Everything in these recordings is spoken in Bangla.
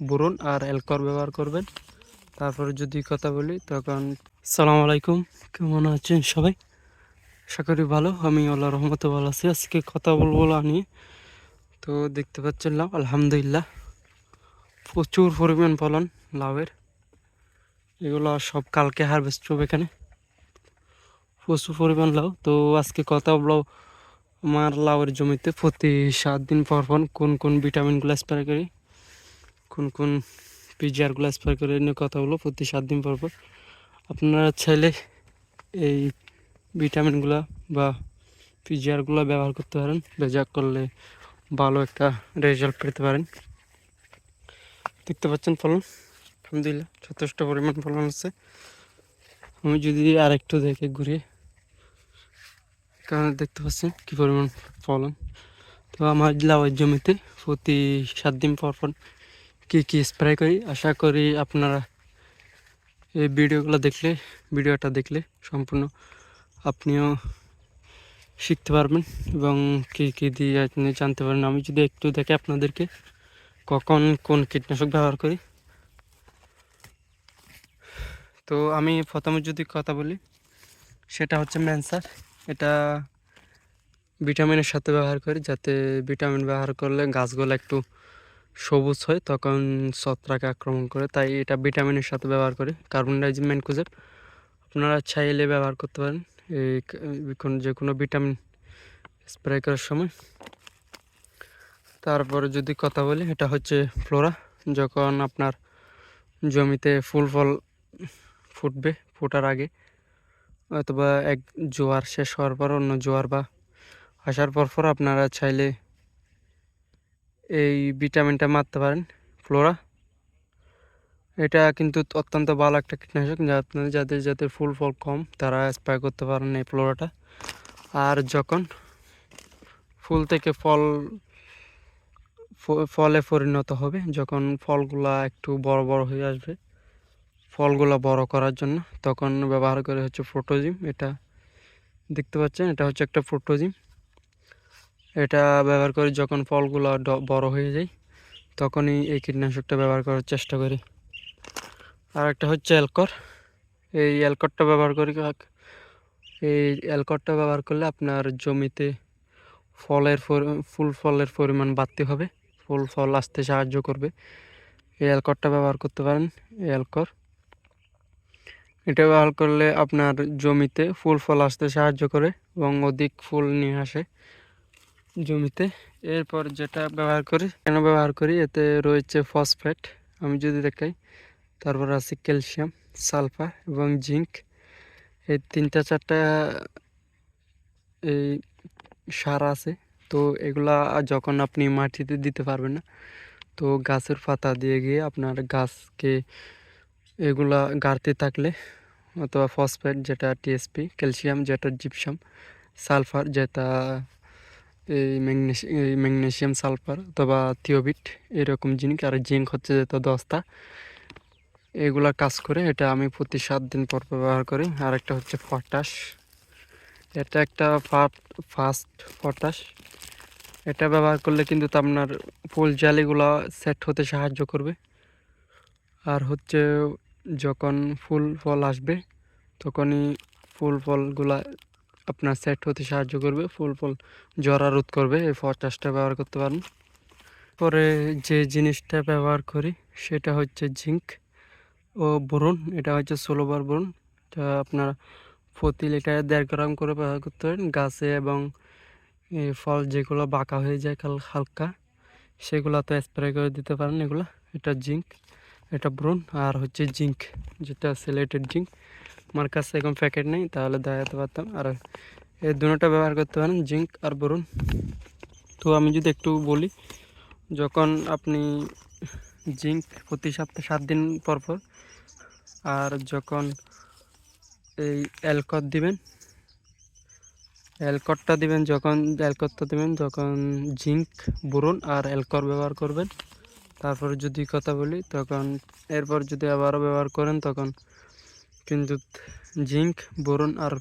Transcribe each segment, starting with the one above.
বোরন আর অ্যালকর ব্যবহার করবেন। তারপরে যদি কথা বলি তখন আসসালামু আলাইকুম, কেমন আছেন সবাই? আশা করি ভালো। আমি আল্লাহর রহমতে ভালো আছি। আজকে কথা বলবো নিয়ে। তো দেখতে পাচ্ছেন লাউ, আলহামদুলিল্লাহ প্রচুর পরিমাণ ফলন লাউয়ের। এগুলো সব কালকে হারভেস্ট হবে এখানে, প্রচুর পরিমাণ লাউ। তো আজকে কথা বলবো আমার লাউয়ের জমিতে প্রতি 7 দিন পর পর কোন কোন ভিটামিনগুলো স্প্রে করি, কোন কোন পিজিআরগুলো স্প্রে করে নিয়ে কথা বলবো প্রতি 7 দিন পর পর। আপনারা চাইলে এই ভিটামিনগুলো বা পিজিআরগুলো ব্যবহার করতে পারেন, ব্যবহার করলে ভালো একটা রেজাল্ট পেতে পারেন। দেখতে পাচ্ছেন ফলন, আলহামদুলিল্লাহ যথেষ্ট পরিমাণ ফলন আছে। আমি যদি আরেকটু দেখে ঘুরিয়ে, কারণ দেখতে পাচ্ছেন কী পরিমাণ ফলন। তো আমার লাউয়ের জমিতে প্রতি 7 দিন পর পর কী কী স্প্রে করি, আশা করি আপনারা এই ভিডিওটা দেখলে সম্পূর্ণ আপনিও শিখতে পারবেন এবং কী কী দিয়ে আপনি জানতে পারেন। আমি যদি একটু দেখে আপনাদেরকে কখন কোন কীটনাশক ব্যবহার করি। তো আমি প্রথমে যদি কথা বলি, সেটা হচ্ছে ম্যানসার। এটা ভিটামিনের সাথে ব্যবহার করি, যাতে ভিটামিন ব্যবহার করলে গাছগুলো একটু সবুজ হয়, তখন ছত্রাক আক্রমণ করে, তাই এটা ভিটামিনের সাথে ব্যবহার করি। কার্বনডাইজিম ম্যানকোজেব আপনারা চাইলে ব্যবহার করতে পারেন এই যে কোনো ভিটামিন স্প্রে করার সময়। তারপরে যদি কথা বলি, এটা হচ্ছে ফ্লোরা। যখন আপনার জমিতে ফুল ফল ফুটবে, ফোটার আগে অথবা এক জোয়ার শেষ হওয়ার পর অন্য জোয়ার বা আসার পর আপনারা চাইলে এই ভিটামিনটা মারতে পারেন, ফ্লোরা। এটা কিন্তু অত্যন্ত ভালো একটা কীটনাশক, যা আপনাদের যাদের ফুল ফল কম তারা স্প্রে করতে পারেন এই ফ্লোরাটা। আর যখন ফুল থেকে ফলে পরিণত হবে, যখন ফলগুলা একটু বড় বড় হয়ে আসবে, ফলগুলা বড় করার জন্য তখন ব্যবহার করে হচ্ছে ফ্রুটোজিম। এটা দেখতে পাচ্ছেন, এটা হচ্ছে একটা ফ্রুটোজিম। এটা ব্যবহার করে যখন ফলগুলা বড় হয়ে যায়, তখনই এই কীটনাশকটা ব্যবহার করার চেষ্টা করি। আর একটা হচ্ছে অ্যালকর। এই অ্যালকরটা ব্যবহার করলে আপনার জমিতে ফলের পরিমাণ বাড়তে হবে, ফুল ফল আসতে সাহায্য করবে। এই অ্যালকরটা ব্যবহার করতে পারেন। এই অ্যালকর এটা ব্যবহার করলে আপনার জমিতে ফুল ফল আসতে সাহায্য করে এবং অধিক ফুল নিয়ে আসে জমিতে। এরপর যেটা ব্যবহার করি এতে রয়েছে ফসফেট, আমি যদি দেখাই। তারপর আছে ক্যালসিয়াম, সালফার এবং জিঙ্ক। এই 3-4টা এই সার আছে। তো এগুলা যখন আপনি মাটিতে দিতে পারবেন না, তো গাছের পাতা দিয়ে গিয়ে আপনার গাছকে এগুলা গাড়তে থাকলে, অথবা ফসফেট যেটা টিএসপি, ক্যালসিয়াম যেটা জিপসাম, সালফার যেটা এই ম্যাগনেসিয়াম সালফার অথবা থিওবিট এরকম জিনিস, আর জিঙ্ক হচ্ছে যেটা দস্তা, এগুলা কাজ করে। এটা আমি প্রতি 7 দিন পর ব্যবহার করি। আর একটা হচ্ছে পটাশ। এটা একটা ফাস্ট পটাশ। এটা ব্যবহার করলে কিন্তু আপনার ফুল জালিগুলা সেট হতে সাহায্য করবে। আর হচ্ছে যখন ফুল ফল আসবে, তখনই ফুল ফলগুলা আপনার সেট হতে সাহায্য করবে, ফুল ফল ঝরা রোধ করবে। এই পটাশটা ব্যবহার করতে পারেন। পরে যে জিনিসটা ব্যবহার করি সেটা হচ্ছে জিঙ্ক ও বোরন। এটা হচ্ছে 16 বার বোরন। এটা আপনার প্রতি লিটারে 1.5 গ্রাম করে ব্যবহার করতে পারেন গাছে, এবং এই ফল যেগুলো বাঁকা হয়ে যায় হালকা, সেগুলো তো স্প্রে করে দিতে পারেন এগুলো। এটা জিঙ্ক, এটা বোরন। আর হচ্ছে জিঙ্ক যেটা সিলেটেড জিঙ্ক, আমার কাছে এখন প্যাকেট নেই, তাহলে দেখাতে পারতাম। আর এই দুটোটা ব্যবহার করতে পারেন, জিঙ্ক আর বোরন। তো আমি যদি একটু বলি, যখন আপনি জিঙ্ক প্রতি সপ্তাহে 7 দিন পর পর, আর যখন এই অ্যালকরটা দিবেন যখন জিঙ্ক, বোরন আর অ্যালকর ব্যবহার করবেন। তারপর যদি কথা বলি, তখন এরপর যদি আবারও ব্যবহার করেন, তখন কিন্তু জিঙ্ক, বোরন আর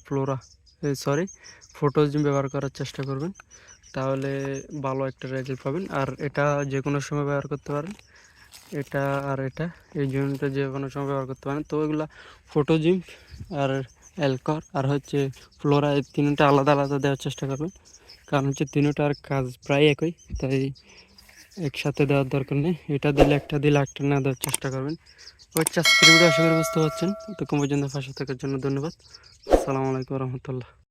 ফটোজিম ব্যবহার করার চেষ্টা করবেন, তাহলে ভালো একটা রেজাল্ট পাবেন। আর এটা যে কোনো সময় ব্যবহার করতে পারেন। এটা আর এটা, এই জুমটা যে কোনো সময় ব্যবহার করতে পারেন। তো এগুলা ফটো জিম আর অ্যালকর আর হচ্ছে ফ্লোরা, এই তিনটা আলাদা আলাদা দেওয়ার চেষ্টা করবেন, কারণ হচ্ছে তিনটার কাজ প্রায় একই, তাই একসাথে দেওয়ার দরকার নেই। এটা দিলে একটা, দিলে একটা না দেওয়ার চেষ্টা করবেন। হচ্ছে আজকের ভিডিও আশা করি বুঝতে পারছেন। এতক্ষণ পর্যন্ত পাশে থাকার জন্য ধন্যবাদ। আসসালামু আলাইকুম রহমতুল্লাহ।